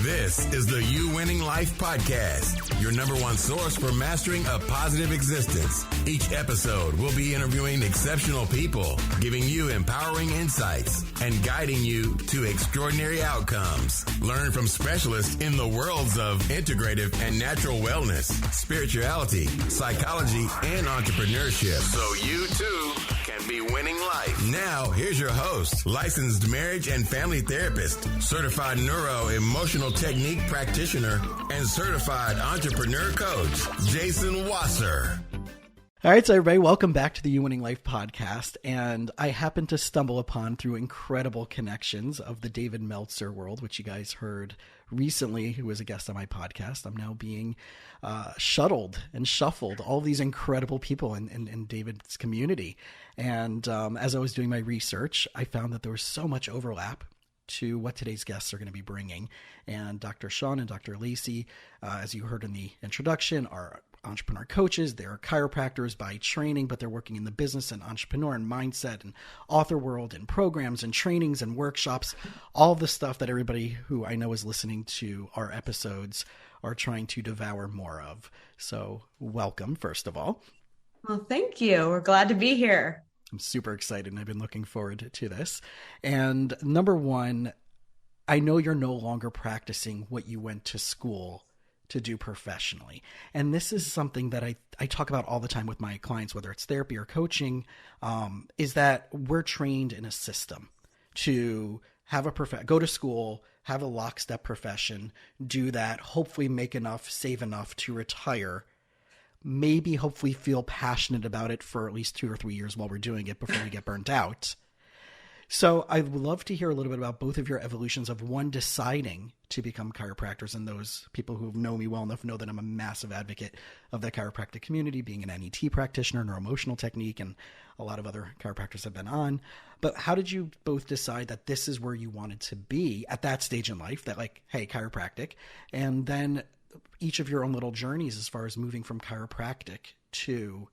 This is the You Winning Life Podcast, your number one source for mastering a positive existence. Each episode will be interviewing exceptional people, giving you empowering insights, and guiding you to extraordinary outcomes. Learn from specialists in the worlds of integrative and natural wellness, spirituality, psychology, and entrepreneurship, so you too can be winning life. Now, here's your host, licensed marriage and family therapist, certified Neuro emotional technique practitioner, and certified entrepreneur coach, Jason Wasser. All right, so everybody, welcome back to the You Winning Life podcast. And I happened to stumble upon, through incredible connections of the David Meltzer world, which you guys heard recently, who was a guest on my podcast. I'm now being shuttled and shuffled, all these incredible people in David's community. And as I was doing my research, I found that there was so much overlap to what today's guests are going to be bringing. And Dr. Shawn and Dr. Lacey, as you heard in the introduction, are entrepreneur coaches. They're chiropractors by training, but they're working in the business and entrepreneur and mindset and author world and programs and trainings and workshops, all the stuff that everybody who I know is listening to our episodes are trying to devour more of. So welcome, first of all. Well, thank you. We're glad to be here. I'm super excited, and I've been looking forward to this. And number one, I know you're no longer practicing what you went to school to do professionally. And this is something that I talk about all the time with my clients, whether it's therapy or coaching, is that we're trained in a system to have go to school, have a lockstep profession, do that, hopefully make enough, save enough to retire, maybe hopefully feel passionate about it for at least 2 or 3 years while we're doing it before we get burnt out. So I would love to hear a little bit about both of your evolutions of one deciding to become chiropractors, and those people who know me well enough know that I'm a massive advocate of the chiropractic community, being an NET practitioner, neuroemotional technique, and a lot of other chiropractors have been on. But how did you both decide that this is where you wanted to be at that stage in life, that like, hey, chiropractic, and then each of your own little journeys as far as moving from chiropractic to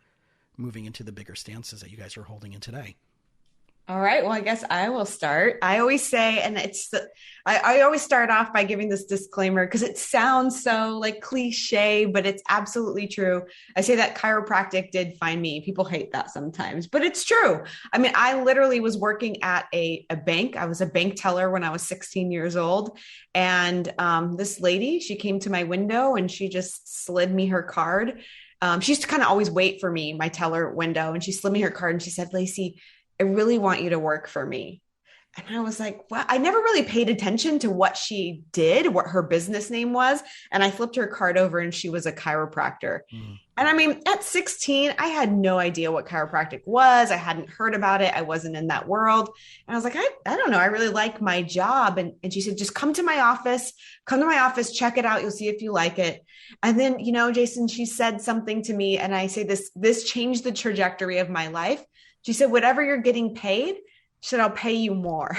moving into the bigger stances that you guys are holding in today? All right. Well, I guess I will start. I always say, and I always start off by giving this disclaimer because it sounds so like cliche, but it's absolutely true. I say that chiropractic did find me. People hate that sometimes, but it's true. I mean, I literally was working at a bank. I was a bank teller when I was 16 years old. And this lady, she came to my window and she just slid me her card. She used to kind of always wait for me, my teller window. And she slid me her card and she said, "Lacey, I really want you to work for me." And I was like, well, I never really paid attention to what she did, what her business name was. And I flipped her card over and she was a chiropractor. And I mean, at 16, I had no idea what chiropractic was. I hadn't heard about it. I wasn't in that world. And I was like, I don't know. I really like my job. And she said, just come to my office, check it out. You'll see if you like it. And then, you know, Jason, she said something to me and I say this changed the trajectory of my life. She said, whatever you're getting paid, she said, I'll pay you more.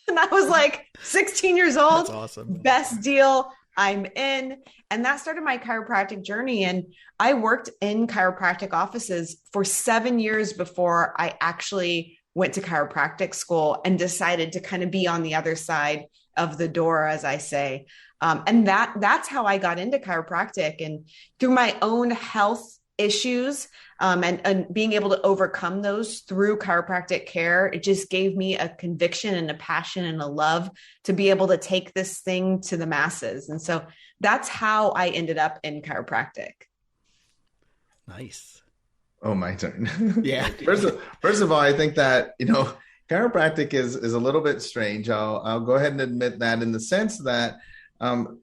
And I was like 16 years old. That's awesome. Best deal. I'm in. And that started my chiropractic journey. And I worked in chiropractic offices for 7 years before I actually went to chiropractic school and decided to kind of be on the other side of the door, as I say. And that's how I got into chiropractic. And through my own health issues, and being able to overcome those through chiropractic care, it just gave me a conviction and a passion and a love to be able to take this thing to the masses. And so that's how I ended up in chiropractic. Nice. Oh, my turn. Yeah. First of all, I think that, you know, chiropractic is a little bit strange. I'll go ahead and admit that, in the sense that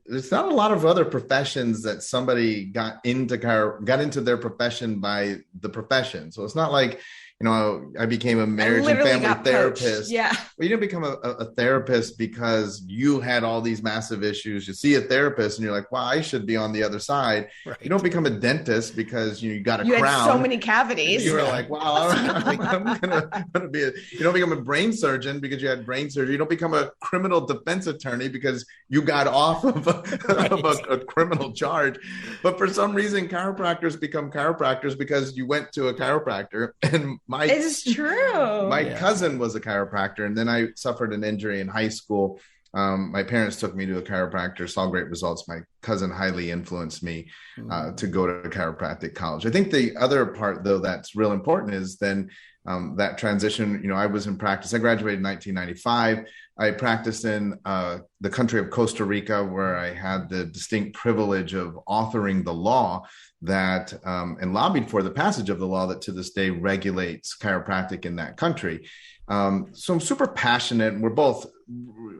there's not a lot of other professions that somebody got into their profession by the profession. So it's not like, you know, I became a marriage and family therapist. Yeah. Well, you didn't become a therapist because you had all these massive issues. You see a therapist and you're like, wow, I should be on the other side. Right. You don't become a dentist because you got a crown. You had so many cavities. You were like, wow, I'm gonna be you don't become a brain surgeon because you had brain surgery. You don't become a criminal defense attorney because you got off of a criminal charge. But for some reason, chiropractors become chiropractors because you went to a chiropractor. And it is true. My cousin was a chiropractor, and then I suffered an injury in high school. My parents took me to a chiropractor, saw great results. My cousin highly influenced me to go to chiropractic college. I think the other part, though, that's real important is then that transition. I was in practice. I graduated in 1995. I practiced in the country of Costa Rica, where I had the distinct privilege of authoring the law that and lobbied for the passage of the law that to this day regulates chiropractic in that country. So I'm super passionate, and we're both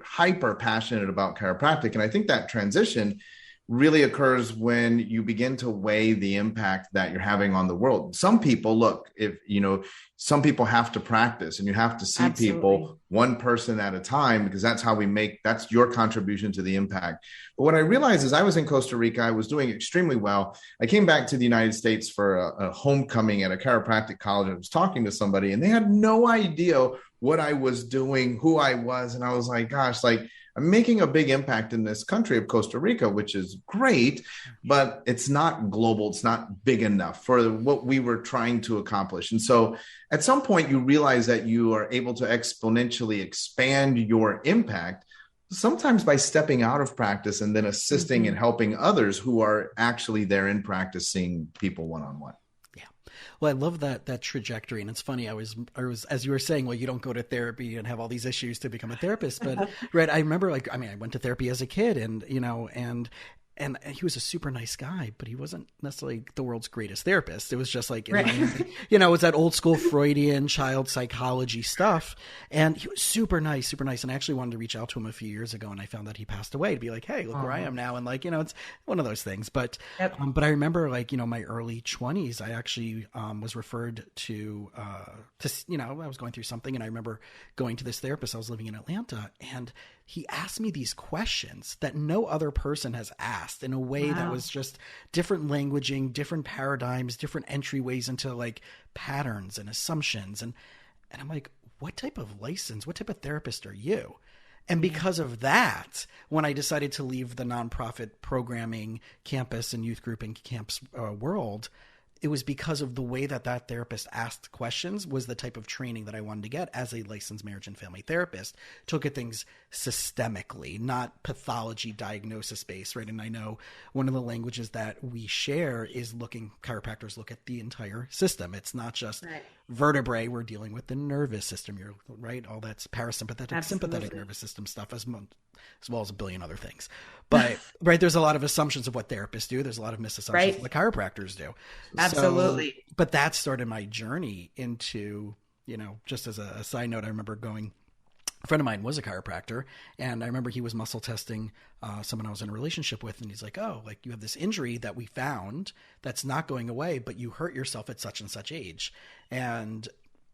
hyper passionate about chiropractic. And I think that transition really occurs when you begin to weigh the impact that you're having on the world. Some people, look, some people have to practice, and you have to see Absolutely. people one person at a time, because that's how that's your contribution to the impact. But what I realized is I was in Costa Rica, I was doing extremely well. I came back to the United States for a homecoming at a chiropractic college. I was talking to somebody, and they had no idea what I was doing, who I was. And I was like, gosh, I'm making a big impact in this country of Costa Rica, which is great, but it's not global. It's not big enough for what we were trying to accomplish. And so at some point you realize that you are able to exponentially expand your impact, sometimes by stepping out of practice and then assisting and helping others who are actually there in practice, seeing people one-on-one. Well, I love that trajectory. And it's funny, I was, as you were saying, well, you don't go to therapy and have all these issues to become a therapist. But right, I remember I went to therapy as a kid, and, and he was a super nice guy, but he wasn't necessarily the world's greatest therapist. It was just like, it was that old school Freudian child psychology stuff. And he was super nice. And I actually wanted to reach out to him a few years ago, and I found that he passed away, to be like, hey, look where I am now. And it's one of those things. But, but I remember my early 20s, I actually was referred to, I was going through something, and I remember going to this therapist. I was living in Atlanta, and he asked me these questions that no other person has asked in a way that was just different languaging, different paradigms, different entryways into patterns and assumptions. And I'm like, what type of therapist are you? And because of that, when I decided to leave the nonprofit programming campus and youth group and camps world, it was because of the way that therapist asked questions was the type of training that I wanted to get as a licensed marriage and family therapist, to look at things systemically, not pathology diagnosis based, right? And I know one of the languages that we share is chiropractors look at the entire system. It's not just vertebrae. We're dealing with the nervous system, you're right? All that's parasympathetic, sympathetic nervous system stuff, as well as a billion other things. But there's a lot of assumptions of what therapists do. There's a lot of misassumptions of what chiropractors do. Absolutely. So, but that started my journey into, just as a side note, I remember a friend of mine was a chiropractor, and I remember he was muscle testing someone I was in a relationship with. And he's like, oh, you have this injury that we found that's not going away, but you hurt yourself at such and such age. And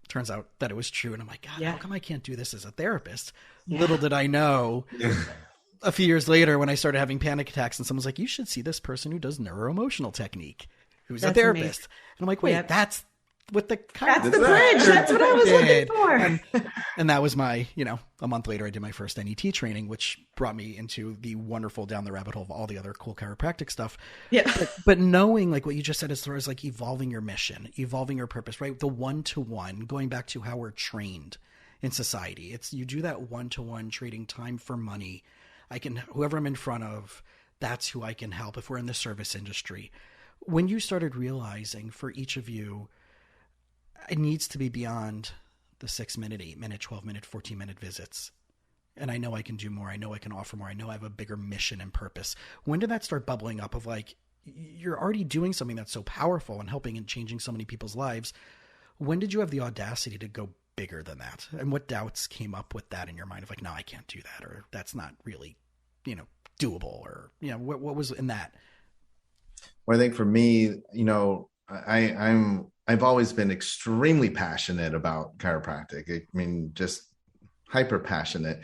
turns out that it was true. And I'm like, God, how come I can't do this as a therapist? Little did I know a few years later, when I started having panic attacks, and someone's like, you should see this person who does neuroemotional technique, who's a therapist. Amazing. And I'm like, wait, that's what the That's the bridge. That's what I was looking for. And that was my, a month later, I did my first NET training, which brought me into the wonderful down the rabbit hole of all the other cool chiropractic stuff. Yeah. But knowing what you just said, as far as evolving your mission, evolving your purpose, right? The one-to-one, going back to how we're trained in society. It's, you do that one-to-one, trading time for money. Whoever I'm in front of, that's who I can help. If we're in the service industry, when you started realizing for each of you, it needs to be beyond the 6-minute, 8-minute, 12-minute, 14-minute visits. And I know I can do more. I know I can offer more. I know I have a bigger mission and purpose. When did that start bubbling up of you're already doing something that's so powerful and helping and changing so many people's lives? When did you have the audacity to go bigger than that? And what doubts came up with that in your mind of no, I can't do that, or that's not really, doable, or, what was in that? Well, I think for me, I've always been extremely passionate about chiropractic. I mean, just hyper passionate.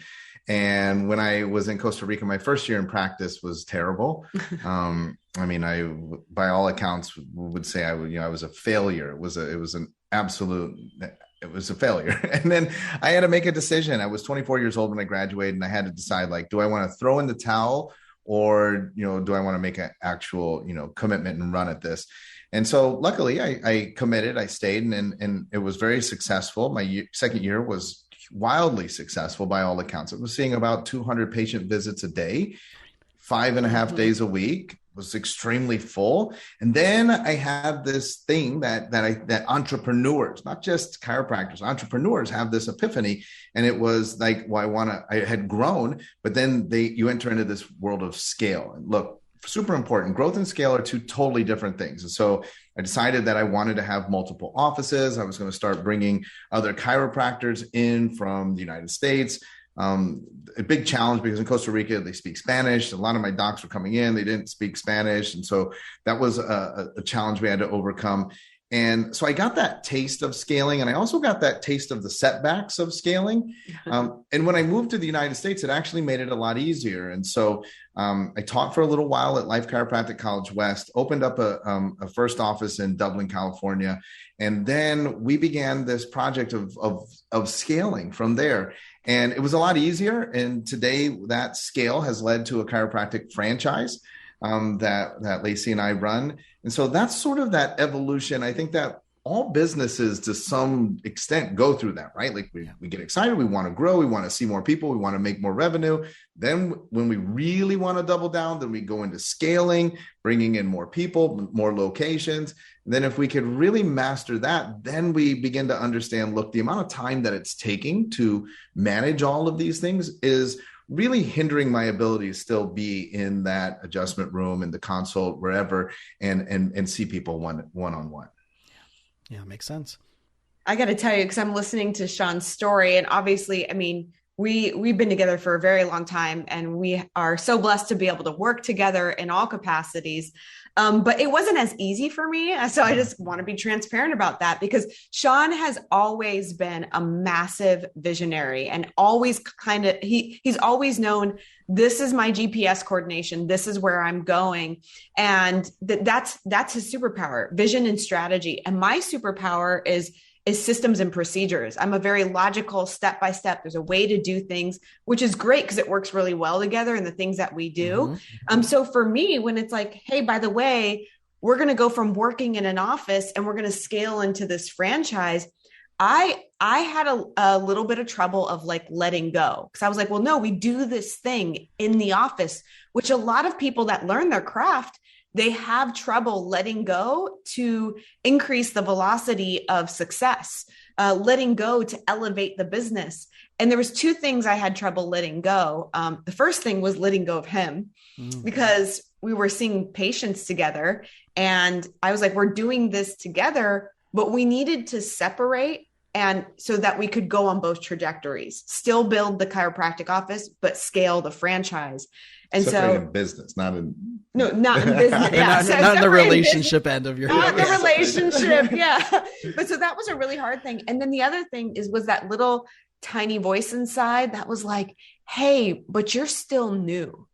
And when I was in Costa Rica, my first year in practice was terrible. I by all accounts would say I was a failure. It was a failure. And then I had to make a decision. I was 24 years old when I graduated, and I had to decide, do I want to throw in the towel, or, do I want to make an actual, commitment and run at this? And so luckily I committed, I stayed, and it was very successful. My second year was wildly successful by all accounts. It was seeing about 200 patient visits a day, 5.5 days a week, was extremely full. And then I had this thing that entrepreneurs, not just chiropractors, entrepreneurs have this epiphany. And it was like, well, I had grown, but then you enter into this world of scale. And look, super important. Growth and scale are two totally different things. And so I decided that I wanted to have multiple offices. I was going to start bringing other chiropractors in from the United States. A big challenge because in Costa Rica, they speak Spanish. A lot of my docs were coming in, they didn't speak Spanish. And so that was a challenge we had to overcome. And so I got that taste of scaling, and I also got that taste of the setbacks of scaling. And when I moved to the United States, it actually made it a lot easier. And so I taught for a little while at Life Chiropractic College West, opened up a first office in Dublin, California. And then we began this project of scaling from there. And it was a lot easier. And today that scale has led to a chiropractic franchise that Lacey and I run. And so that's sort of that evolution. I think that all businesses to some extent go through that, right? Like we get excited, we want to grow, we want to see more people, we want to make more revenue. Then when we really want to double down, then we go into scaling, bringing in more people, more locations. And then if we could really master that, then we begin to understand, look, the amount of time that it's taking to manage all of these things is really hindering my ability to still be in that adjustment room, in the consult, wherever, and see people one-on-one. Yeah, makes sense. I got to tell you, because I'm listening to Shawn's story, and obviously, I mean, we've been together for a very long time, and we are so blessed to be able to work together in all capacities. But it wasn't as easy for me. So I just want to be transparent about that, because Shawn has always been a massive visionary and always he's always known, this is my GPS coordination. This is where I'm going. And that's his superpower, vision and strategy. And my superpower is systems and procedures. I'm a very logical step-by-step. There's a way to do things, which is great because it works really well together in the things that we do. Mm-hmm. So for me, when it's like, hey, by the way, we're going to go from working in an office and we're going to scale into this franchise, I had a little bit of trouble of like letting go, because I was like, well, no, we do this thing in the office, which a lot of people that learn their craft, they have trouble letting go to increase the velocity of success, letting go to elevate the business. And there was two things I had trouble letting go. The first thing was letting go of him, because we were seeing patients together. And I was like, we're doing this together, but we needed to separate, and so that we could go on both trajectories, still build the chiropractic office, but scale the franchise. And separate in business, not in business. Yeah. not in the relationship end of your not the relationship. Yeah. But so that was a really hard thing. And then the other thing was that little tiny voice inside that was like, hey, but you're still new.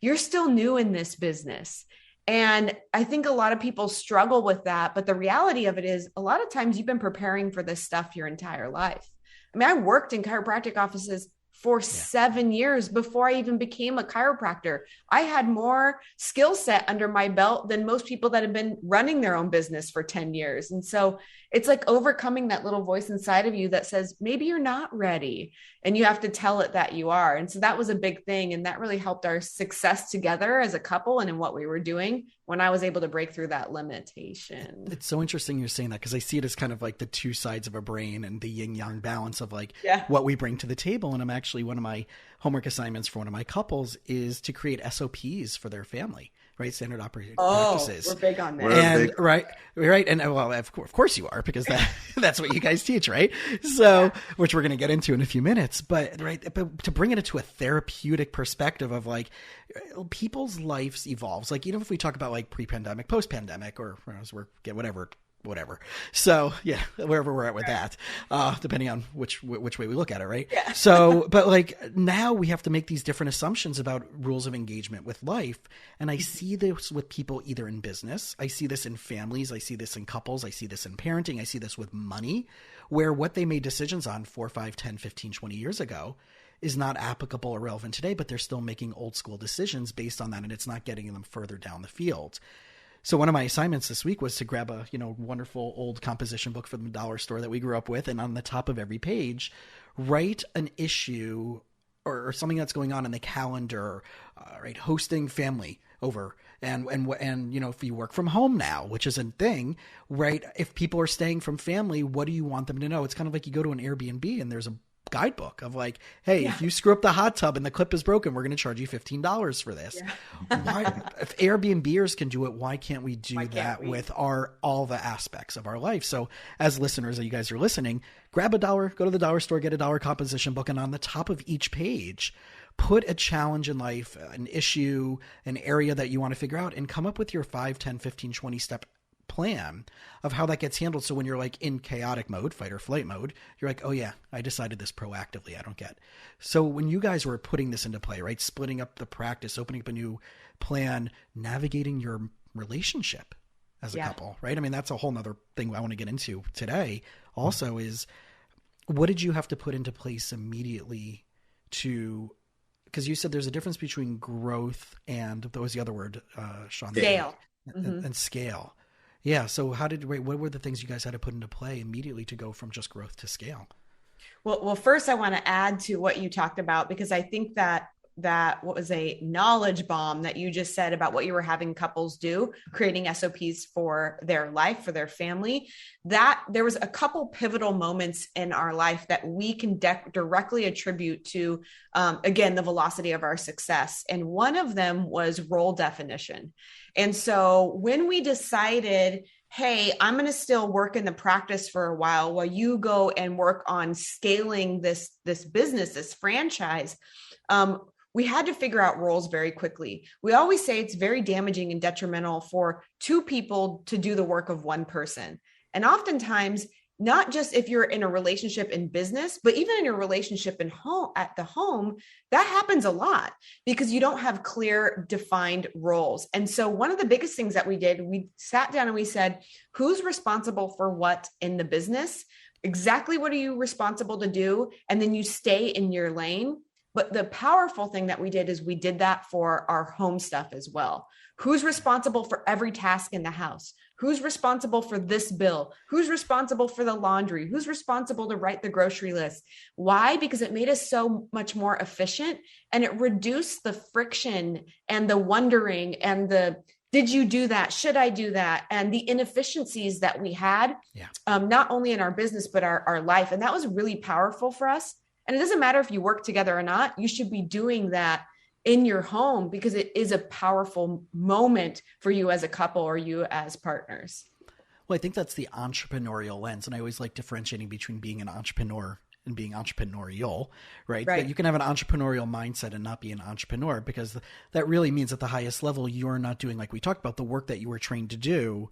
You're still new in this business. And I think a lot of people struggle with that. But the reality of it is, a lot of times you've been preparing for this stuff your entire life. I mean, I worked in chiropractic offices for 7 years before I even became a chiropractor. I had more skill set under my belt than most people that have been running their own business for 10 years. And so it's like overcoming that little voice inside of you that says, maybe you're not ready, and you have to tell it that you are. And so that was a big thing. And that really helped our success together as a couple and in what we were doing when I was able to break through that limitation. It's so interesting you're saying that, because I see it as kind of like the two sides of a brain and the yin yang balance of like what we bring to the table. And I'm actually, one of my homework assignments for one of my couples is to create SOPs for their family, right? Standard operating practices. We're big on that. And right. And well, of course you are, because that's what you guys teach, right? So, which we're going to get into in a few minutes, but to bring it into a therapeutic perspective of like, people's lives evolves. Like, even if we talk about like pre-pandemic, post-pandemic, or whatever. So yeah, wherever we're at with that, depending on which way we look at it, right? Yeah. So, but like now we have to make these different assumptions about rules of engagement with life. And I see this with people either in business, I see this in families, I see this in couples, I see this in parenting, I see this with money, where what they made decisions on 4, 5, 10, 15, 20 years ago is not applicable or relevant today, but they're still making old school decisions based on that. And it's not getting them further down the field. So one of my assignments this week was to grab a, wonderful old composition book from the dollar store that we grew up with. And on the top of every page, write an issue or something that's going on in the calendar, right? Hosting family over. And if you work from home now, which is a thing, right? If people are staying from family, what do you want them to know? It's kind of like you go to an Airbnb and there's a guidebook of like, hey, if you screw up the hot tub and the clip is broken, we're going to charge you $15 for this. Why, if Airbnbers can do it, why can't we do that with all the aspects of our life? So as listeners, you guys are listening, grab $1, go to the dollar store, get a dollar composition book. And on the top of each page, put a challenge in life, an issue, an area that you want to figure out, and come up with your 5, 10, 15, 20 step plan of how that gets handled. So when you're like in chaotic mode, fight or flight mode, you're like, oh yeah, I decided this proactively. I don't get. So when you guys were putting this into play, right? Splitting up the practice, opening up a new plan, navigating your relationship as a couple, right? I mean, that's a whole nother thing I want to get into today also is what did you have to put into place immediately because you said there's a difference between growth and what was the other word, Shawn? Scale. And scale. Yeah. So what were the things you guys had to put into play immediately to go from just growth to scale? Well, first I want to add to what you talked about, because I think that what was a knowledge bomb that you just said about what you were having couples do, creating SOPs for their life, for their family, that there was a couple pivotal moments in our life that we can directly attribute to, again, the velocity of our success. And one of them was role definition. And so when we decided, hey, I'm going to still work in the practice for a while you go and work on scaling this business, this franchise, we had to figure out roles very quickly. We always say it's very damaging and detrimental for two people to do the work of one person. And oftentimes, not just if you're in a relationship in business, but even in your relationship at the home, that happens a lot because you don't have clear defined roles. And so one of the biggest things that we did, we sat down and we said, who's responsible for what in the business? Exactly what are you responsible to do? And then you stay in your lane. But the powerful thing that we did is we did that for our home stuff as well. Who's responsible for every task in the house? Who's responsible for this bill? Who's responsible for the laundry? Who's responsible to write the grocery list? Why? Because it made us so much more efficient and it reduced the friction and the wondering and the, did you do that? Should I do that? And the inefficiencies that we had, not only in our business, but our life. And that was really powerful for us. And it doesn't matter if you work together or not, you should be doing that in your home because it is a powerful moment for you as a couple or you as partners. Well, I think that's the entrepreneurial lens. And I always like differentiating between being an entrepreneur and being entrepreneurial, right? That you can have an entrepreneurial mindset and not be an entrepreneur because that really means at the highest level, you're not doing, like we talked about, the work that you were trained to do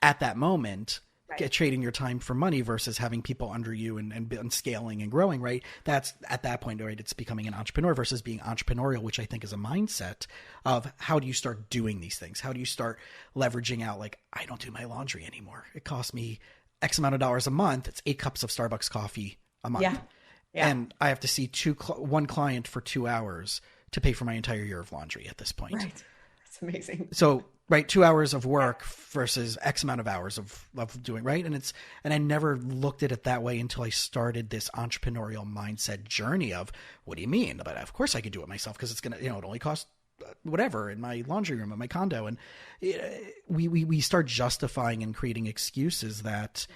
at that moment. Trading your time for money versus having people under you and scaling and growing, right? That's at that point, right? It's becoming an entrepreneur versus being entrepreneurial, which I think is a mindset of how do you start doing these things? How do you start leveraging out? Like, I don't do my laundry anymore. It costs me X amount of dollars a month. It's 8 cups of Starbucks coffee a month. Yeah. And I have to see one client for 2 hours to pay for my entire year of laundry at this point. Right. That's amazing. So, right, 2 hours of work versus X amount of hours of doing, right? And I never looked at it that way until I started this entrepreneurial mindset journey of, what do you mean? But of course I could do it myself because it's going to, it only costs whatever in my laundry room, in my condo. And we start justifying and creating excuses that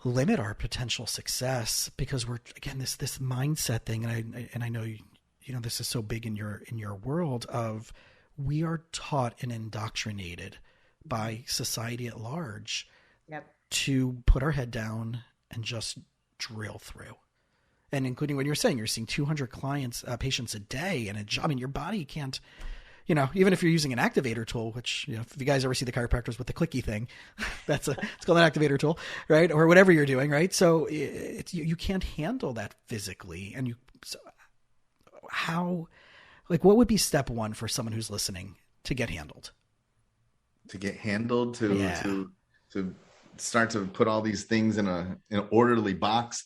limit our potential success because we're, again, this mindset thing. And I know, this is so big in your world of, we are taught and indoctrinated by society at large to put our head down and just drill through. And including when you're saying you're seeing 200 patients a day and your body can't, even if you're using an activator tool, which, if you guys ever see the chiropractors with the clicky thing, it's called an activator tool, right? Or whatever you're doing, right? So you can't handle that physically. And what would be step one for someone who's listening to get handled? To get handled, to start to put all these things in an orderly box.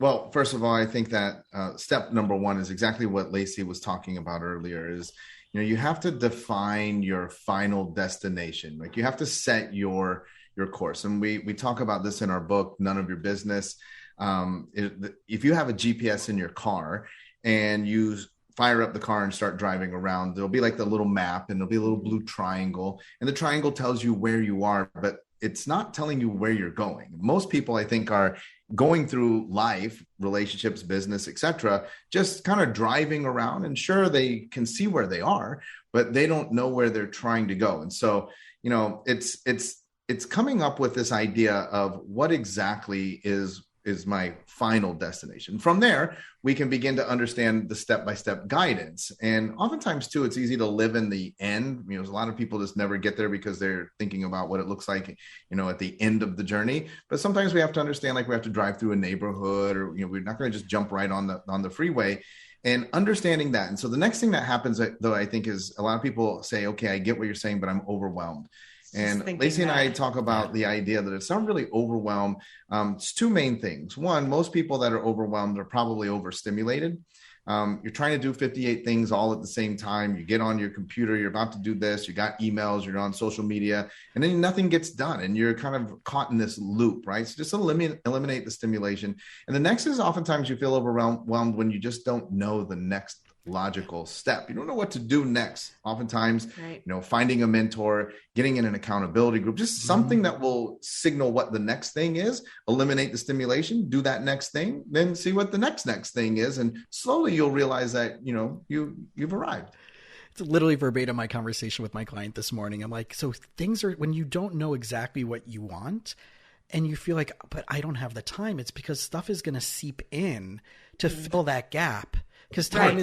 Well, first of all, I think that step number one is exactly what Lacey was talking about earlier is, you have to define your final destination. Like you have to set your course. And we talk about this in our book, None of Your Business. If you have a GPS in your car and you fire up the car and start driving around, there'll be like the little map and there'll be a little blue triangle, and the triangle tells you where you are, but it's not telling you where you're going. Most people, I think, are going through life, relationships, business, etc., just kind of driving around, and sure, they can see where they are, but they don't know where they're trying to go. And so, it's coming up with this idea of what exactly is my final destination. From there, we can begin to understand the step-by-step guidance. And oftentimes too, it's easy to live in the end. A lot of people just never get there because they're thinking about what it looks like, at the end of the journey. But sometimes we have to understand, like we have to drive through a neighborhood, or, we're not going to just jump right on the freeway, and understanding that. And so the next thing that happens, though, I think, is a lot of people say, okay, I get what you're saying, but I'm overwhelmed. And Lacey and I talk about the idea that it's not really overwhelmed. It's two main things. One, most people that are overwhelmed are probably overstimulated. You're trying to do 58 things all at the same time. You get on your computer, you're about to do this, you got emails, you're on social media, and then nothing gets done. And you're kind of caught in this loop, right? So just eliminate the stimulation. And the next is oftentimes you feel overwhelmed when you just don't know the next logical step. You don't know what to do next. Oftentimes, right. Finding a mentor, getting in an accountability group, just something that will signal what the next thing is, eliminate the stimulation, do that next thing, then see what the next thing is. And slowly you'll realize that, you've arrived. It's literally verbatim my conversation with my client this morning. I'm like, so things are, when you don't know exactly what you want and you feel like, but I don't have the time, it's because stuff is going to seep in to fill that gap. Because time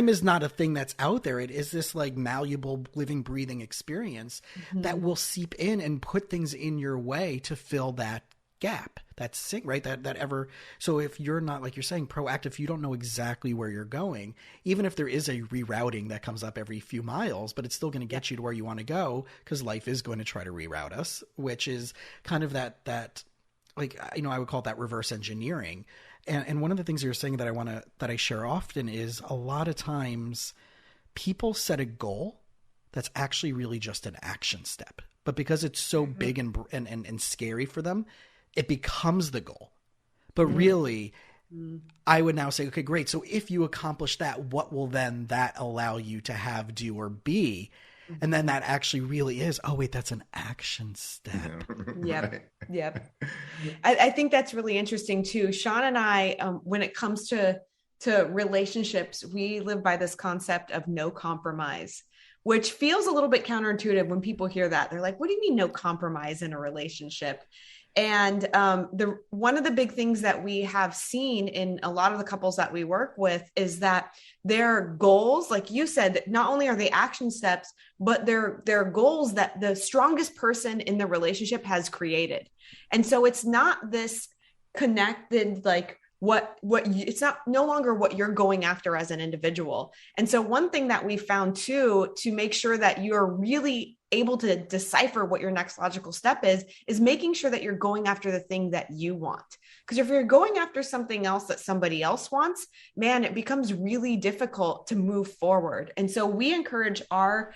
is not a thing that's out there. It is this like malleable, living, breathing experience that will seep in and put things in your way to fill that gap. That's right. That ever. So if you're not, like you're saying, proactive, you don't know exactly where you're going, even if there is a rerouting that comes up every few miles, but it's still going to get you to where you want to go, because life is going to try to reroute us, which is kind of that like, I would call it that reverse engineering. And one of the things you're saying that I share often is a lot of times people set a goal that's actually really just an action step, but because it's so big and scary for them, it becomes the goal. But really, I would now say, okay, great. So if you accomplish that, what will then that allow you to have, do, or be? And then that actually really is, oh, wait, that's an action step. Yep. Right. Yep. I think that's really interesting too. Shawn and I, when it comes to relationships, we live by this concept of no compromise, which feels a little bit counterintuitive when people hear that. They're like, what do you mean no compromise in a relationship? And one of the big things that we have seen in a lot of the couples that we work with is that their goals, like you said, not only are they action steps, but they're goals that the strongest person in the relationship has created. And so it's not this connected, like it's not no longer what you're going after as an individual. And so one thing that we found too, to make sure that you're really able to decipher what your next logical step is making sure that you're going after the thing that you want. Because if you're going after something else that somebody else wants, man, it becomes really difficult to move forward. And so we encourage our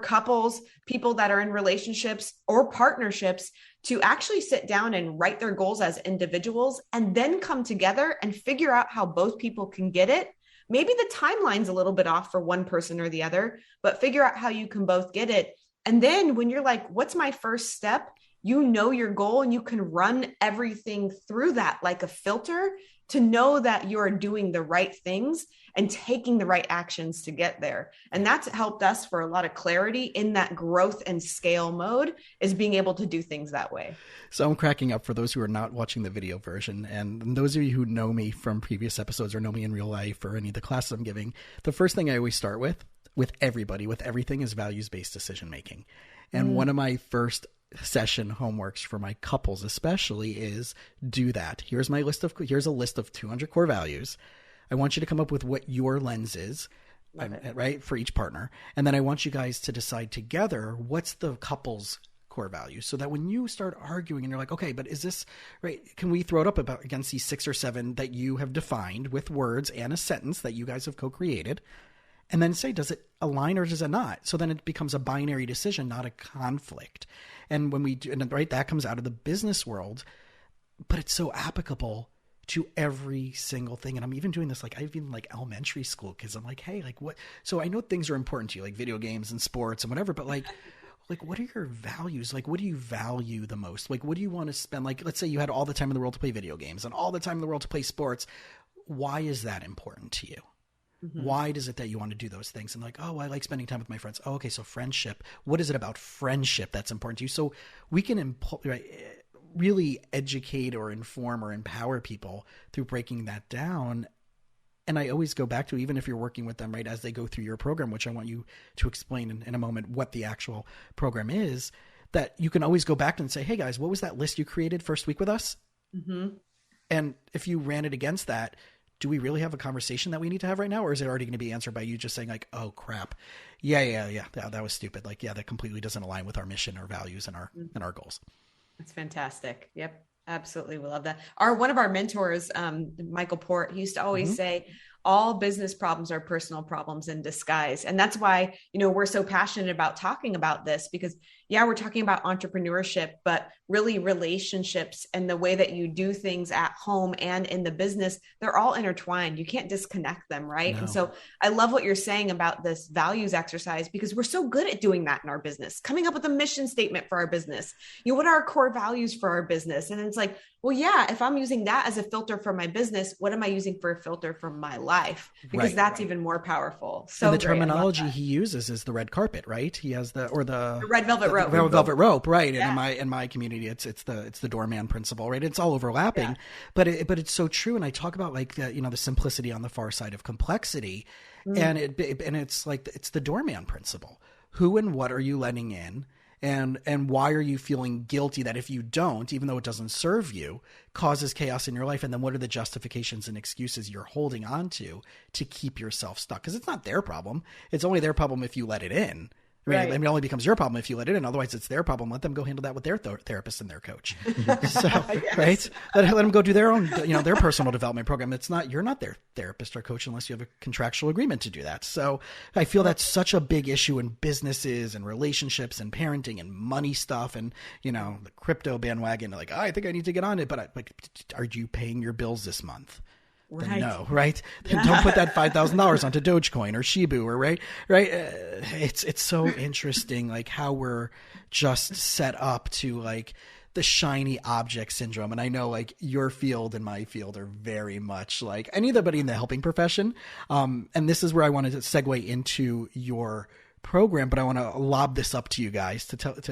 couples, people that are in relationships or partnerships, to actually sit down and write their goals as individuals and then come together and figure out how both people can get it. Maybe the timeline's a little bit off for one person or the other, but figure out how you can both get it. And then when you're like, what's my first step? You know your goal and you can run everything through that like a filter to know that you're doing the right things and taking the right actions to get there. And that's helped us for a lot of clarity in that growth and scale mode, is being able to do things that way. So I'm cracking up for those who are not watching the video version. And those of you who know me from previous episodes or know me in real life or any of the classes I'm giving, the first thing I always start with everything is values-based decision-making. And one of my first session homeworks for my couples especially is do that. Here's a list of 200 core values. I want you to come up with what your lens is, right, for each partner. And then I want you guys to decide together, what's the couple's core values, so that when you start arguing and you're like, okay, but is this right? Can we throw it up against these 6 or 7 that you have defined with words and a sentence that you guys have co-created, and then say, does it align or does it not? So then it becomes a binary decision, not a conflict. And when we do, and right, that comes out of the business world, but it's so applicable to every single thing. And I'm even doing this, like, I've even like elementary school kids. I'm like, hey, like what? So I know things are important to you, like video games and sports and whatever, but like, what are your values? Like, what do you value the most? Like, what do you want to spend? Like, let's say you had all the time in the world to play video games and all the time in the world to play sports. Why is that important to you? Mm-hmm. Why is it that you want to do those things? And like, oh, I like spending time with my friends. Oh, okay. So friendship, what is it about friendship that's important to you? So we can really educate or inform or empower people through breaking that down. And I always go back to, even if you're working with them, right, as they go through your program, which I want you to explain in a moment what the actual program is, that you can always go back and say, hey guys, what was that list you created first week with us? Mm-hmm. And if you ran it against that, do we really have a conversation that we need to have right now? Or is it already going to be answered by you just saying like, oh crap. Yeah. That was stupid. Like, yeah, that completely doesn't align with our mission, our values, and our goals. That's fantastic. Yep. Absolutely. We love that. One of our mentors, Michael Port, he used to always say, all business problems are personal problems in disguise. And that's why, we're so passionate about talking about this, because we're talking about entrepreneurship, but really relationships and the way that you do things at home and in the business, they're all intertwined. You can't disconnect them. Right. No. And so I love what you're saying about this values exercise, because we're so good at doing that in our business, coming up with a mission statement for our business. What are our core values for our business? And it's like, well, if I'm using that as a filter for my business, what am I using for a filter for my life? Because that's even more powerful. So and the terminology he uses is the red carpet, right? He has the red velvet rope. Red velvet rope, right? Yeah. And in my community, it's the doorman principle, right? It's all overlapping, but it's so true. And I talk about like the simplicity on the far side of complexity, and it's like it's the doorman principle. Who and what are you letting in? And why are you feeling guilty that if you don't, even though it doesn't serve you, causes chaos in your life? And then what are the justifications and excuses you're holding on to keep yourself stuck? Because it's not their problem. It's only their problem if you let it in. Right. I mean, it only becomes your problem if you let it in. Otherwise, it's their problem. Let them go handle that with their therapist and their coach. So, yes. Right? Let them go do their own, their personal development program. You're not their therapist or coach unless you have a contractual agreement to do that. So I feel that's such a big issue in businesses and relationships and parenting and money stuff and, the crypto bandwagon. Like, I think I need to get on it, but are you paying your bills this month? Right. Then no, right? Then don't put that $5,000 onto Dogecoin or Shibu or right. It's so interesting, like how we're just set up to like the shiny object syndrome. And I know like your field and my field are very much like anybody in the helping profession. And this is where I wanted to segue into your program, but I want to lob this up to you guys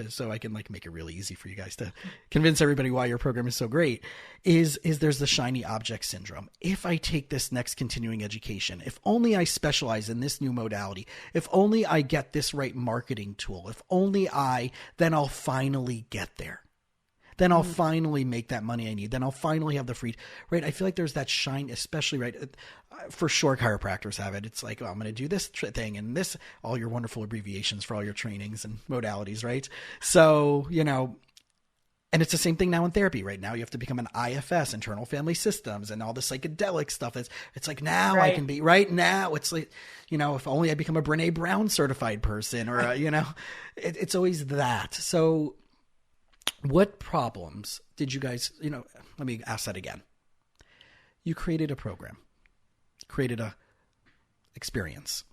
so I can like make it really easy for you guys to convince everybody why your program is so great. Is there's the shiny object syndrome. If I take this next continuing education, if only I specialize in this new modality, if only I get this right marketing tool, then I'll finally get there. Then I'll finally make that money I need. Then I'll finally have the free, right? I feel like there's that shine, especially, right? For sure, chiropractors have it. It's like, I'm going to do this thing and this, all your wonderful abbreviations for all your trainings and modalities, right? So, and it's the same thing now in therapy. Right now, you have to become an IFS, internal family systems, and all the psychedelic stuff. It's like now I can be right now. It's like, if only I become a Brene Brown certified person or, it's always that. So what problems did you guys, let me ask that again. You created a program, created a experience.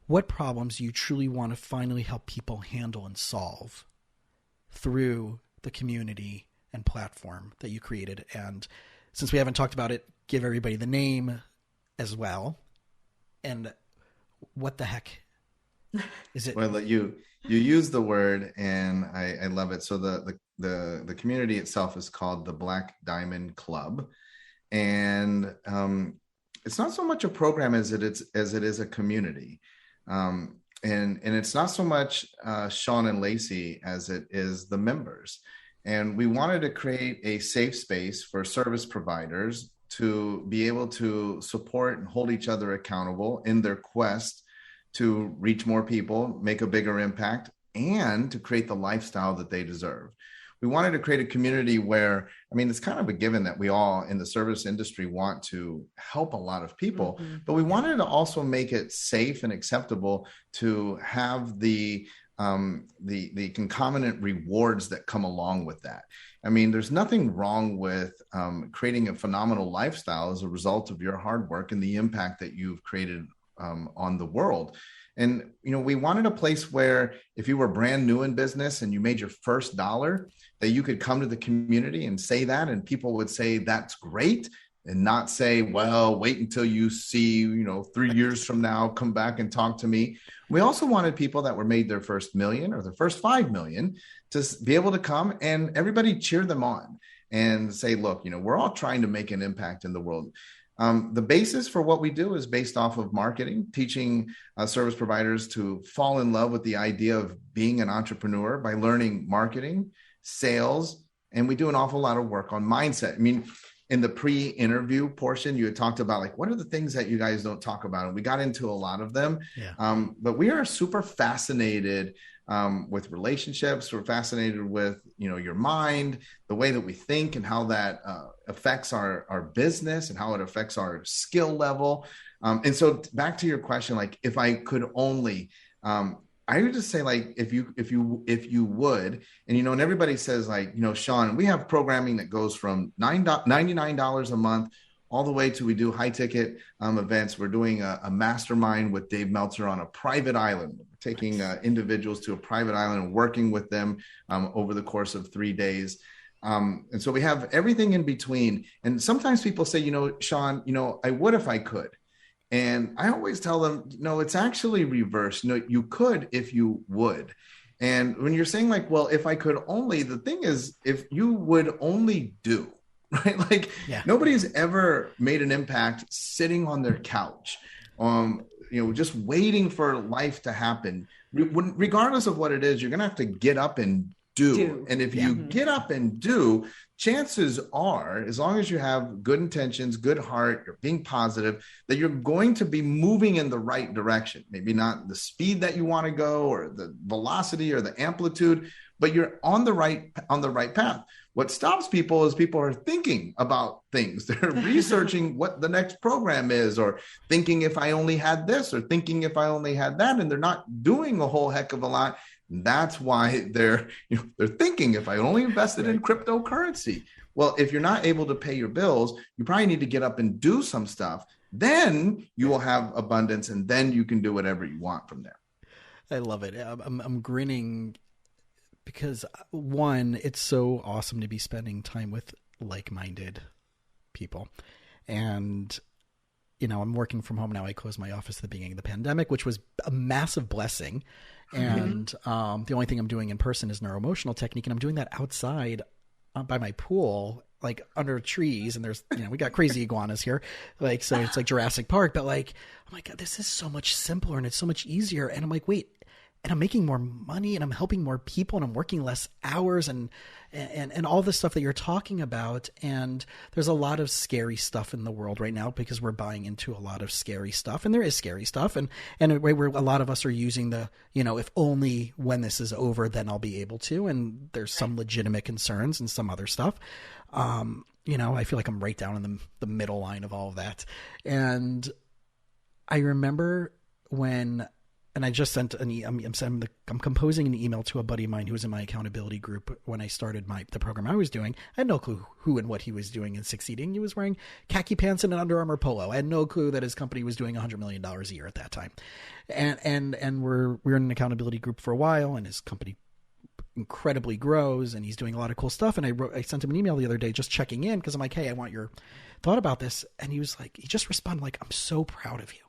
What problems do you truly want to finally help people handle and solve through the community and platform that you created? And since we haven't talked about it, give everybody the name as well. And what the heck is it? Well, you use the word, and I love it. So the community itself is called the Black Diamond Club, and it's not so much a program as it is a community, and it's not so much Shawn and Lacey as it is the members. And we wanted to create a safe space for service providers to be able to support and hold each other accountable in their quest to reach more people, make a bigger impact, and to create the lifestyle that they deserve. We wanted to create a community where, I mean, it's kind of a given that we all in the service industry want to help a lot of people, but we wanted to also make it safe and acceptable to have the concomitant rewards that come along with that. I mean, there's nothing wrong with creating a phenomenal lifestyle as a result of your hard work and the impact that you've created on the world. And, you know, we wanted a place where if you were brand new in business and you made your first dollar, that you could come to the community and say that, and people would say, that's great, and not say, well, wait until you see, 3 years from now, come back and talk to me. We also wanted people that were made their first million or their first 5 million to be able to come and everybody cheer them on and say, look, we're all trying to make an impact in the world. The basis for what we do is based off of marketing, teaching service providers to fall in love with the idea of being an entrepreneur by learning marketing, sales, and we do an awful lot of work on mindset. I mean, in the pre-interview portion, you had talked about like, what are the things that you guys don't talk about? And we got into a lot of them, but we are super fascinated with relationships. We're fascinated with, your mind, the way that we think and how that affects our business and how it affects our skill level. And so back to your question, like if I could only, I would just say like, if you would, and, and everybody says like, Shawn, we have programming that goes from $99 a month all the way to we do high ticket events. We're doing a mastermind with Dave Meltzer on a private island. We're taking individuals to a private island and working with them over the course of 3 days. And so we have everything in between. And sometimes people say, Shawn, I would if I could. And I always tell them, no, it's actually reversed. No, you could if you would. And when you're saying like, well, if I could only, the thing is, if you would only do, right? Like nobody's ever made an impact sitting on their couch, just waiting for life to happen. Regardless of what it is, you're going to have to get up and do. And if you get up and do, chances are, as long as you have good intentions, good heart, you're being positive, that you're going to be moving in the right direction. Maybe not the speed that you want to go or the velocity or the amplitude, but you're on the right path. What stops people is people are thinking about things. They're researching what the next program is, or thinking if I only had this, or thinking if I only had that, and they're not doing a whole heck of a lot. That's why they're thinking if I only invested in cryptocurrency. Well, if you're not able to pay your bills, you probably need to get up and do some stuff. Then you will have abundance, and then you can do whatever you want from there. I love it. I'm grinning because one, it's so awesome to be spending time with like-minded people. And, I'm working from home now. I closed my office at the beginning of the pandemic, which was a massive blessing. And the only thing I'm doing in person is neuroemotional technique. And I'm doing that outside by my pool, like under trees. And there's, we got crazy iguanas here. Like, so it's like Jurassic Park, but like, oh my God, this is so much simpler and it's so much easier. And I'm like, wait, and I'm making more money and I'm helping more people and I'm working less hours and all the stuff that you're talking about. And there's a lot of scary stuff in the world right now because we're buying into a lot of scary stuff, and there is scary stuff. And a way where a lot of us are using the, if only when this is over, then I'll be able to, and there's some legitimate concerns and some other stuff. I feel like I'm right down in the middle line of all of that. And I remember when, and I just sent I'm composing an email to a buddy of mine who was in my accountability group when I started the program I was doing. I had no clue who and what he was doing and succeeding. He was wearing khaki pants and an Under Armour polo. I had no clue that his company was doing $100 million a year at that time. And we're in an accountability group for a while, and his company incredibly grows, and he's doing a lot of cool stuff. And I sent him an email the other day just checking in because I'm like, hey, I want your thought about this. And he was like, he just responded like, I'm so proud of you.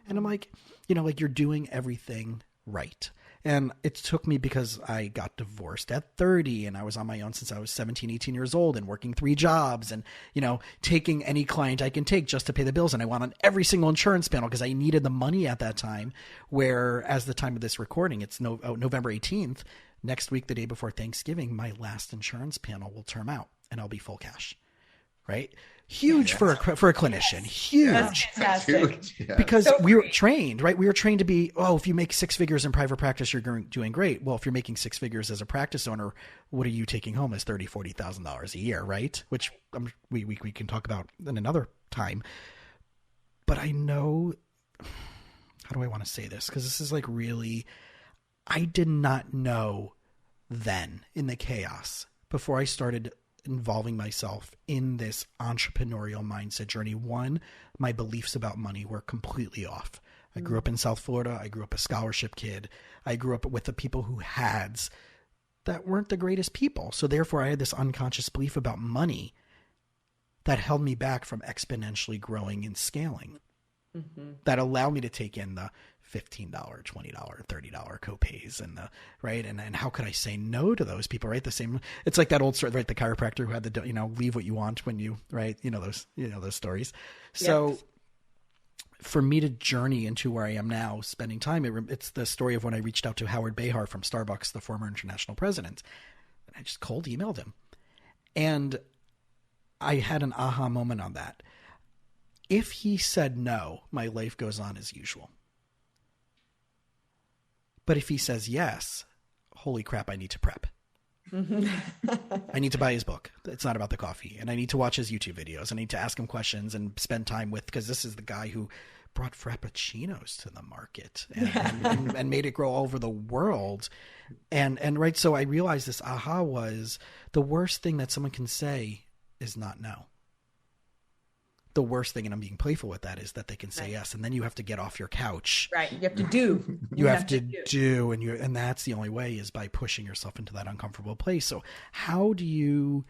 And I'm like, like you're doing everything right. And it took me because I got divorced at 30 and I was on my own since I was 17, 18 years old and working 3 jobs and, taking any client I can take just to pay the bills. And I went on every single insurance panel because I needed the money at that time, where as the time of this recording, it's November 18th, next week, the day before Thanksgiving, my last insurance panel will term out and I'll be full cash. Right. Huge for a clinician. Huge. That's fantastic. Huge. Because So we were great. trained, right? We were trained to be, if you make six figures in private practice, you're doing great. Well, if you're making six figures as a practice owner, what are you taking home as $30,000, $40,000 a year, right? Which we can talk about in another time. But I know, how do I want to say this? Because this is like really, I did not know then in the chaos before I started involving myself in this entrepreneurial mindset journey. One, my beliefs about money were completely off. I grew up in South Florida. I grew up a scholarship kid. I grew up with the people who hads that weren't the greatest people. So therefore I had this unconscious belief about money that held me back from exponentially growing and scaling. That allowed me to take in the $15, $20, $30 copays and right. And how could I say no to those people, right? It's like that old story, right? The chiropractor who had the, leave what you want when you, right. Those stories. So for me to journey into where I am now, spending time, it's the story of when I reached out to Howard Behar from Starbucks, the former international president. And I just cold emailed him. And I had an aha moment on that. If he said no, my life goes on as usual. But if he says yes, holy crap, I need to prep. I need to buy his book. It's not about the coffee. And I need to watch his YouTube videos. I need to ask him questions and spend time with, because this is the guy who brought Frappuccinos to the market and made it grow all over the world. And right. So I realized this aha was the worst thing that someone can say is not no. The worst thing, and I'm being playful with that, is that they can say yes, and then you have to get off your couch. Right. You have to do. You have to do, and that's the only way, is by pushing yourself into that uncomfortable place. So how do you?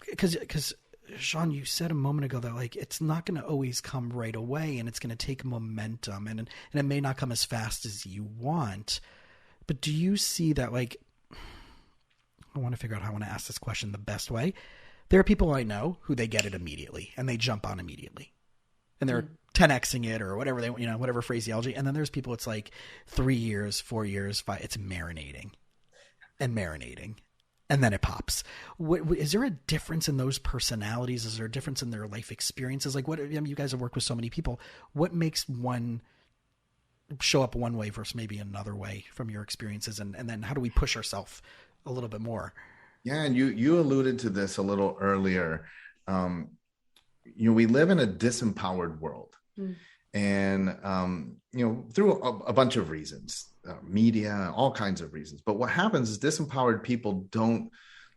Because Shawn, you said a moment ago that like it's not going to always come right away, and it's going to take momentum, and it may not come as fast as you want. But do you see that? Like, I want to figure out how I want to ask this question the best way. There are people I know who they get it immediately and they jump on immediately and they're 10Xing it or whatever whatever phraseology. And then there's people, it's like 3 years, 4 years, 5, it's marinating. And then it pops. Is there a difference in those personalities? Is there a difference in their life experiences? Like you guys have worked with so many people. What makes one show up one way versus maybe another way from your experiences? And then how do we push ourselves a little bit more? Yeah, and you alluded to this a little earlier. We live in a disempowered world, and through a bunch of reasons, media, all kinds of reasons. But what happens is disempowered people don't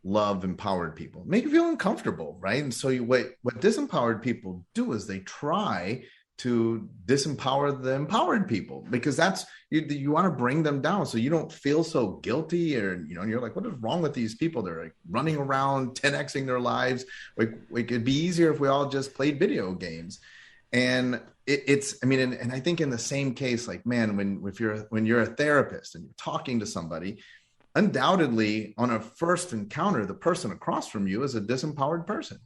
love empowered people, make you feel uncomfortable, right? And so what disempowered people do is they try to disempower the empowered people, because that's you want to bring them down so you don't feel so guilty, or and you're like, what is wrong with these people? They're like running around 10Xing their lives. Like it'd be easier if we all just played video games. And and I think in the same case, like, man, when you're a therapist and you're talking to somebody, undoubtedly on a first encounter, the person across from you is a disempowered person.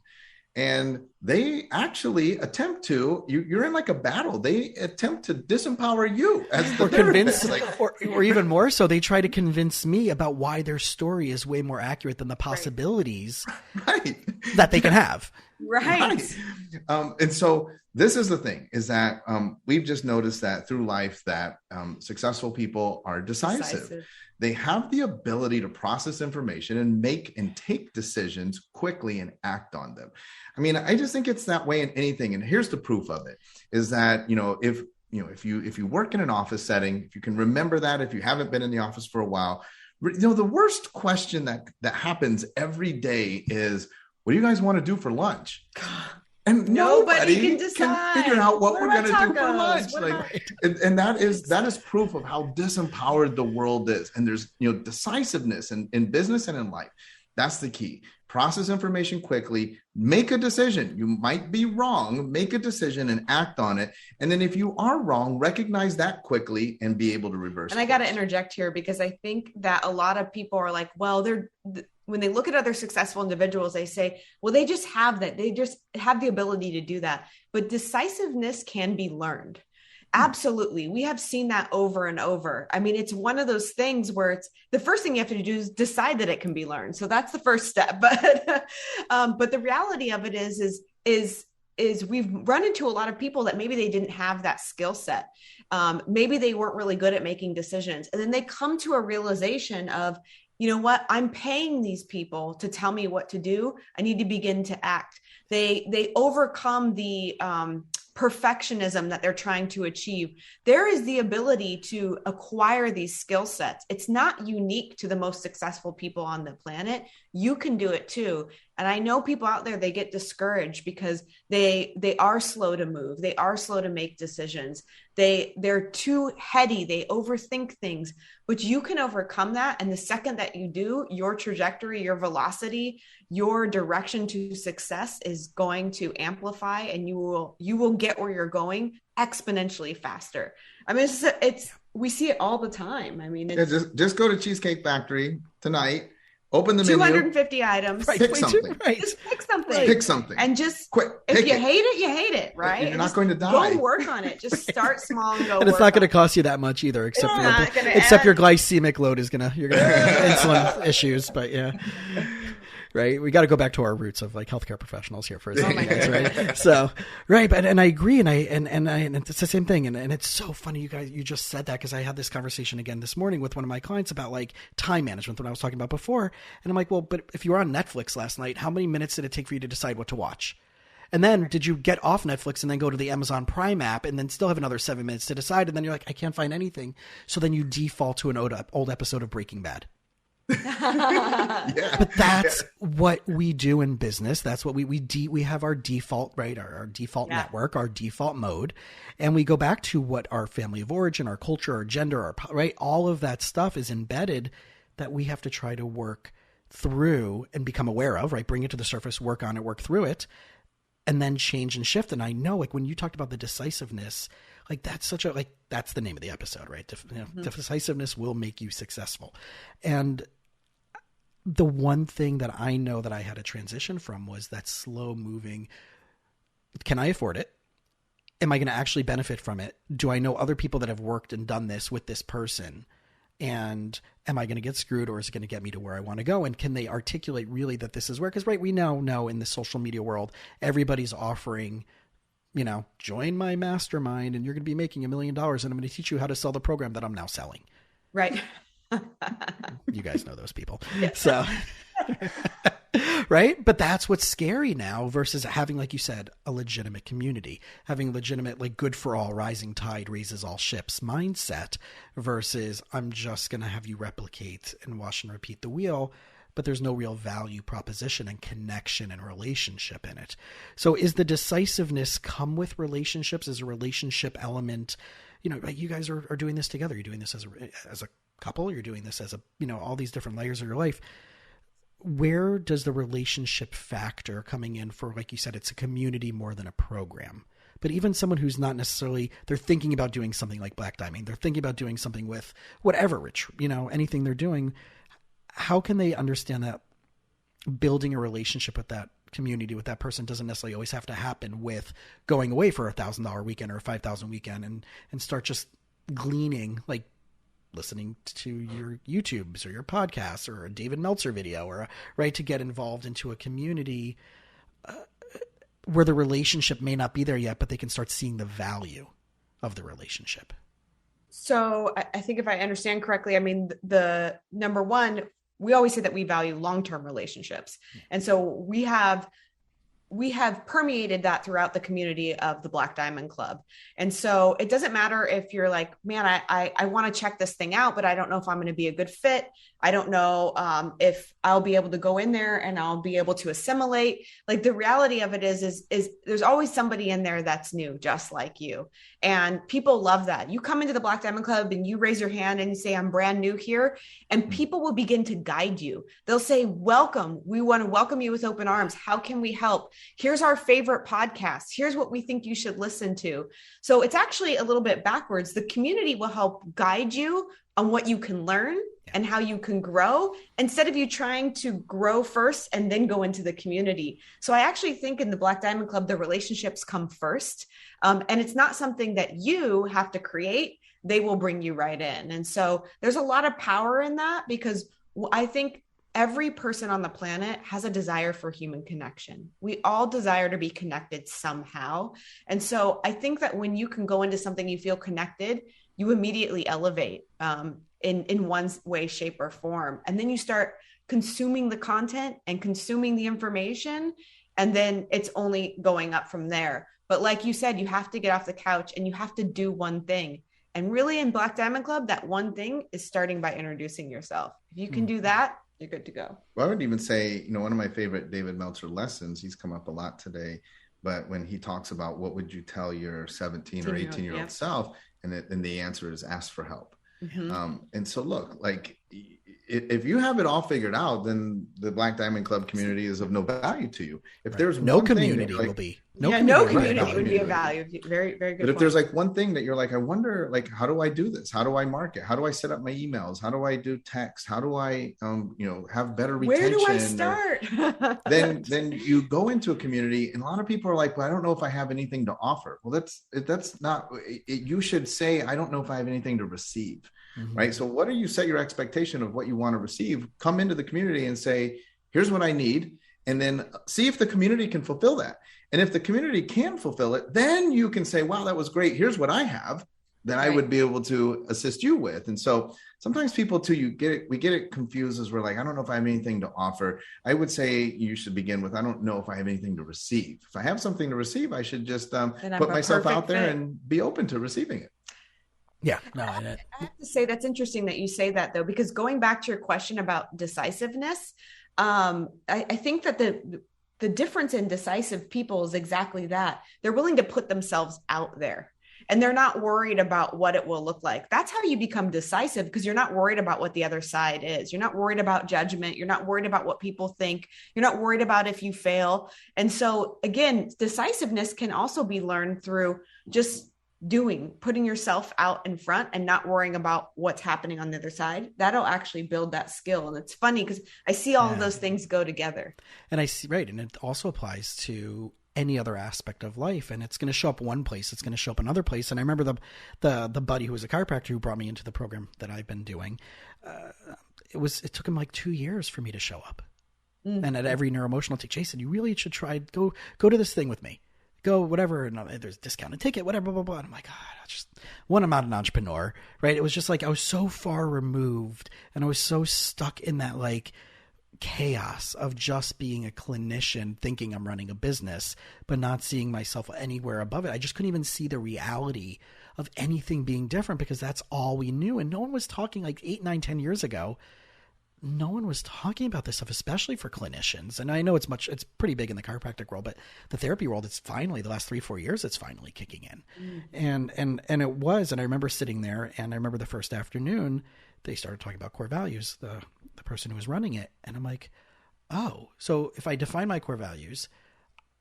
And they actually attempt to, you're in like a battle. They attempt to disempower you as the therapist. Or even more so, they try to convince me about why their story is way more accurate than the possibilities that they can have. Right. And so this is the thing, is that we've just noticed that through life that successful people are decisive. They have the ability to process information and make and take decisions quickly and act on them. I mean, I just think it's that way in anything. And here's the proof of it, is that, if you work in an office setting, if you can remember that, if you haven't been in the office for a while, the worst question that happens every day is, what do you guys want to do for lunch? And nobody can figure out what we're going to do for lunch. And that is proof of how disempowered the world is. And there's, decisiveness in business and in life. That's the key. Process information quickly, make a decision. You might be wrong, make a decision and act on it. And then if you are wrong, recognize that quickly and be able to reverse it. And I got to interject here, because I think that a lot of people are like, well, when they look at other successful individuals, they say, well, they just have that. They just have the ability to do that. But decisiveness can be learned. Absolutely. We have seen that over and over. I mean, it's one of those things where it's the first thing you have to do is decide that it can be learned. So that's the first step. But the reality of it is is we've run into a lot of people that maybe they didn't have that skill set. Maybe they weren't really good at making decisions. And then they come to a realization of, you know what, I'm paying these people to tell me what to do. I need to begin to act. They overcome the perfectionism that they're trying to achieve. There is the ability to acquire these skill sets. It's not unique to the most successful people on the planet. You can do it too. And I know people out there, they get discouraged because they are slow to move. They are slow to make decisions. They're too heady. They overthink things, but you can overcome that. And the second that you do, your trajectory, your velocity, your direction to success is going to amplify, and you will get where you're going exponentially faster. I mean, we see it all the time. I mean, just go to Cheesecake Factory tonight. Open the menu. 250 items. Right, pick something. Right. Just pick something. Pick something. And just quick. If you hate it, you hate it, right? You're not going to die. Go work on it. Just start small and go. And it's not going to cost you that much either, except your glycemic load you're going to have insulin issues. But yeah. Right. We got to go back to our roots of like healthcare professionals here for a second, guys, right? So, right. But, and I agree. And it's the same thing. And it's so funny. You just said that, because I had this conversation again this morning with one of my clients about like time management, what I was talking about before. And I'm like, well, but if you were on Netflix last night, how many minutes did it take for you to decide what to watch? And then did you get off Netflix and then go to the Amazon Prime app and then still have another 7 minutes to decide? And then you're like, I can't find anything. So then you default to an old episode of Breaking Bad. But that's what we do in business. That's what we have our default, right? Our default network, our default mode. And we go back to what our family of origin, our culture, our gender, right? All of that stuff is embedded that we have to try to work through and become aware of, right? Bring it to the surface, work on it, work through it, and then change and shift. And I know, like, when you talked about the decisiveness, like that's that's the name of the episode, right? Decisiveness will make you successful. And the one thing that I know that I had to transition from was that slow moving. Can I afford it? Am I going to actually benefit from it? Do I know other people that have worked and done this with this person? And am I going to get screwed, or is it going to get me to where I want to go? And can they articulate really that this is where, because right, we now know in the social media world, everybody's offering, join my mastermind and you're going to be making $1 million and I'm going to teach you how to sell the program that I'm now selling. Right. You guys know those people. Yes. So, right. But that's what's scary now versus having, like you said, a legitimate community, having legitimate, like, good for all, rising tide raises all ships mindset versus I'm just going to have you replicate and wash and repeat the wheel, but there's no real value proposition and connection and relationship in it. So is the decisiveness come with relationships as a relationship element? You guys are doing this together. You're doing this as a couple. You're doing this as all these different layers of your life. Where does the relationship factor coming in for, like you said, it's a community more than a program? But even someone who's not necessarily, they're thinking about doing something like Black Diamond, they're thinking about doing something with whatever, anything they're doing. How can they understand that building a relationship with that community, with that person, doesn't necessarily always have to happen with going away for $1,000 weekend or a $5,000 weekend and start just gleaning, like listening to your YouTubes or your podcasts or a David Meltzer video or to get involved into a community where the relationship may not be there yet, but they can start seeing the value of the relationship. So I think if I understand correctly, I mean, the number one, we always say that we value long-term relationships. And so we have permeated that throughout the community of the Black Diamond Club. And so it doesn't matter if you're like, man, I want to check this thing out, but I don't know if I'm going to be a good fit. I don't know if I'll be able to go in there and I'll be able to assimilate. Like, the reality of it is there's always somebody in there that's new, just like you. And people love that. You come into the Black Diamond Club and you raise your hand and you say, I'm brand new here. And people will begin to guide you. They'll say, welcome. We want to welcome you with open arms. How can we help? Here's our favorite podcast. Here's what we think you should listen to. So it's actually a little bit backwards. The community will help guide you on what you can learn and how you can grow, instead of you trying to grow first and then go into the community. So I actually think in the Black Diamond Club, the relationships come first. And it's not something that you have to create. They will bring you right in. And so there's a lot of power in that, because I think every person on the planet has a desire for human connection. We all desire to be connected somehow. And so I think that when you can go into something you feel connected, you immediately elevate in one way, shape, or form. And then you start consuming the content and consuming the information, and then it's only going up from there. But like you said, you have to get off the couch and you have to do one thing. And really in Black Diamond Club, that one thing is starting by introducing yourself. If you can do that, you're good to go. Well, I would even say, one of my favorite David Meltzer lessons, he's come up a lot today, but when he talks about what would you tell your 17 or 18-year-old self, and the answer is ask for help. Mm-hmm. And so look, like if you have it all figured out, then the Black Diamond Club community is of no value to you. If there's no one community thing, will be. No community would be of value. Very, very good. But if there's like one thing that you're like, I wonder, like, how do I do this? How do I market? How do I set up my emails? How do I do text? How do I, have better retention? Where do I start? Then you go into a community, and a lot of people are like, well, I don't know if I have anything to offer. Well, that's not. You should say, I don't know if I have anything to receive, right? So what do you set your expectation of what you want to receive? Come into the community and say, here's what I need. And then see if the community can fulfill that. And if the community can fulfill it, then you can say, wow, that was great. Here's what I have that I would be able to assist you with. And so sometimes people too, we get it confused as we're like, I don't know if I have anything to offer. I would say you should begin with, I don't know if I have anything to receive. If I have something to receive, I should just put myself out there and be open to receiving it. Yeah, no, I have to say that's interesting that you say that though, because going back to your question about decisiveness, I think that the difference in decisive people is exactly that. They're willing to put themselves out there, and they're not worried about what it will look like. That's how you become decisive, because you're not worried about what the other side is. You're not worried about judgment. You're not worried about what people think. You're not worried about if you fail. And so again, decisiveness can also be learned through just putting yourself out in front and not worrying about what's happening on the other side. That'll actually build that skill. And it's funny because I see all of those things go together. And I see, right. And it also applies to any other aspect of life. And it's going to show up one place. It's going to show up another place. And I remember the buddy who was a chiropractor who brought me into the program that I've been doing. It took him like 2 years for me to show up. And at every neuroemotional take, Jason, you really should try, go to this thing with me. Go whatever, and there's a discounted ticket, whatever, blah, blah, blah. And I'm like, God, I'm not an entrepreneur, right? It was just like, I was so far removed, and I was so stuck in that like chaos of just being a clinician, thinking I'm running a business, but not seeing myself anywhere above it. I just couldn't even see the reality of anything being different, because that's all we knew. And no one was talking like 8, 9, 10 years ago. No one was talking about this stuff, especially for clinicians. And I know it's pretty big in the chiropractic world, but the therapy world, it's finally, the last 3-4 years, it's finally kicking in. And it was, and I remember sitting there, and I remember the first afternoon, they started talking about core values, the person who was running it. And I'm like, oh, so if I define my core values,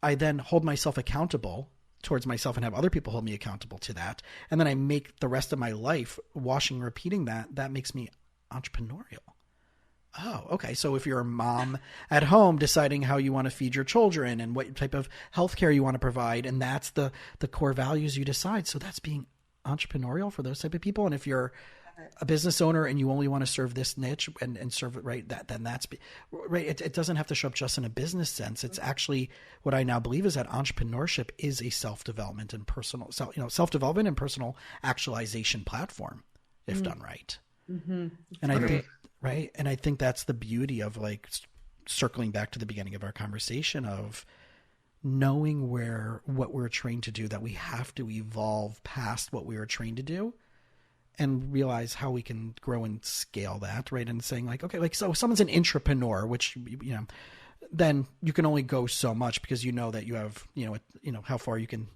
I then hold myself accountable towards myself and have other people hold me accountable to that. And then I make the rest of my life washing, repeating that makes me entrepreneurial. Oh, okay. So if you're a mom at home deciding how you want to feed your children and what type of healthcare you want to provide, and that's the core values you decide. So that's being entrepreneurial for those type of people. And if you're a business owner and you only want to serve this niche and serve it right, then that's right. It doesn't have to show up just in a business sense. It's actually what I now believe is that entrepreneurship is a self-development and self-development and personal actualization platform if done right. And I think. Right. And I think that's the beauty of like circling back to the beginning of our conversation of knowing what we're trained to do, that we have to evolve past what we were trained to do and realize how we can grow and scale that. Right. And saying like, okay, like, so someone's an intrapreneur, which, then you can only go so much because that you have, how far you can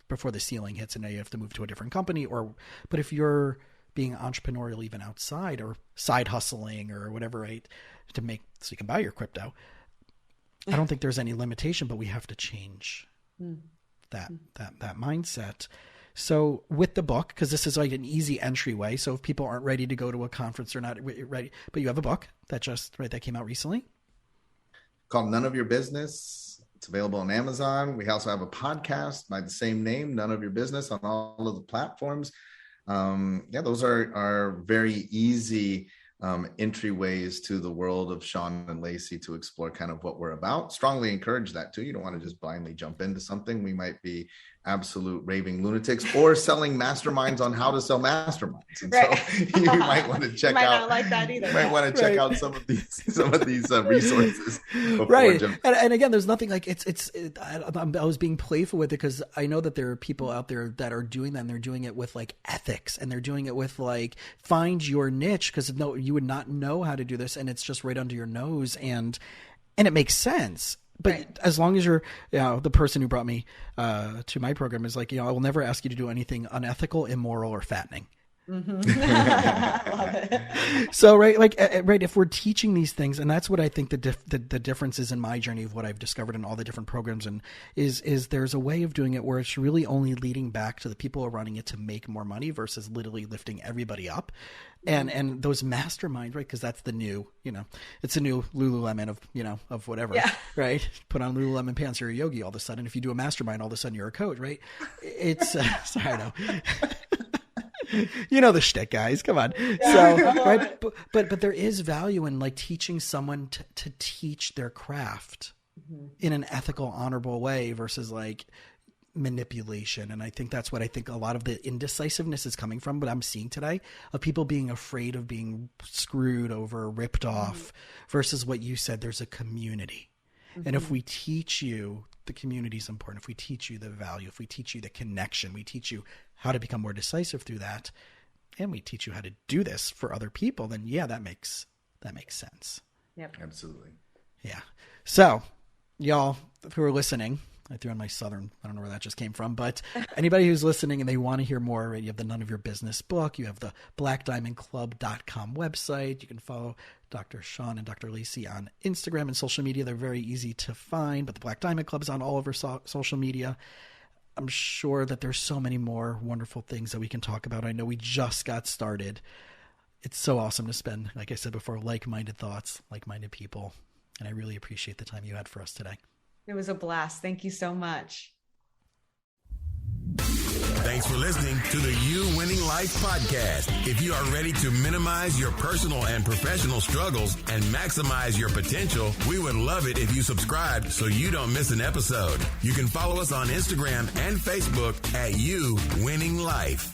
before the ceiling hits and now you have to move to a different company but if you're being entrepreneurial even outside or side hustling or whatever, right, so you can buy your crypto. I don't think there's any limitation, but we have to change that mindset. So with the book, because this is like an easy entryway. So if people aren't ready to go to a conference or not ready, but you have a book that came out recently called None of Your Business. It's available on Amazon. We also have a podcast by the same name, None of Your Business, on all of the platforms. Those are very easy entryways to the world of Shawn and Lacey to explore kind of what we're about. Strongly encourage that too. You don't want to just blindly jump into something. We might be absolute raving lunatics or selling masterminds on how to sell masterminds. And right. so you might want to check out. Not like that either. You might want to check out some of these resources. Right. And again, there's nothing like I was being playful with it because I know that there are people out there that are doing that, and they're doing it with like ethics, and they're doing it with like find your niche, because no, you would not know how to do this, and it's just right under your nose, and it makes sense. But right. As long as you're, the person who brought me to my program is like, I will never ask you to do anything unethical, immoral, or fattening. Mm-hmm. I love it. So, right, like, right, if we're teaching these things, and that's what I think the difference is in my journey of what I've discovered in all the different programs, and is there's a way of doing it where it's really only leading back to the people who are running it to make more money versus literally lifting everybody up. And those masterminds, right? Because that's the new, it's a new Lululemon of whatever, right? Put on Lululemon pants, you're a yogi all of a sudden. If you do a mastermind, all of a sudden you're a coach, right? It's, sorry, I know. You know the shtick, guys. Come on. So, right. But there is value in like teaching someone to teach their craft in an ethical, honorable way versus like manipulation. And I think that's what I think a lot of the indecisiveness is coming from, what I'm seeing today, of people being afraid of being screwed over, ripped off, versus what you said, there's a community. And if we teach you, the community is important. If we teach you the value, if we teach you the connection, we teach you how to become more decisive through that, and we teach you how to do this for other people, then that makes sense. Yep. Absolutely. Yeah. So y'all who are listening, I threw in my Southern, I don't know where that just came from, but anybody who's listening and they want to hear more, you have the None of Your Business book, you have the blackdiamondclub.com website. You can follow Dr. Shawn and Dr. Lacey on Instagram and social media. They're very easy to find, but the Black Diamond Club is on all over social media. I'm sure that there's so many more wonderful things that we can talk about. I know we just got started. It's so awesome to spend, like I said before, like-minded thoughts, like-minded people. And I really appreciate the time you had for us today. It was a blast. Thank you so much. Thanks for listening to the You Winning Life podcast. If you are ready to minimize your personal and professional struggles and maximize your potential, we would love it if you subscribe so you don't miss an episode. You can follow us on Instagram and Facebook at You Winning Life.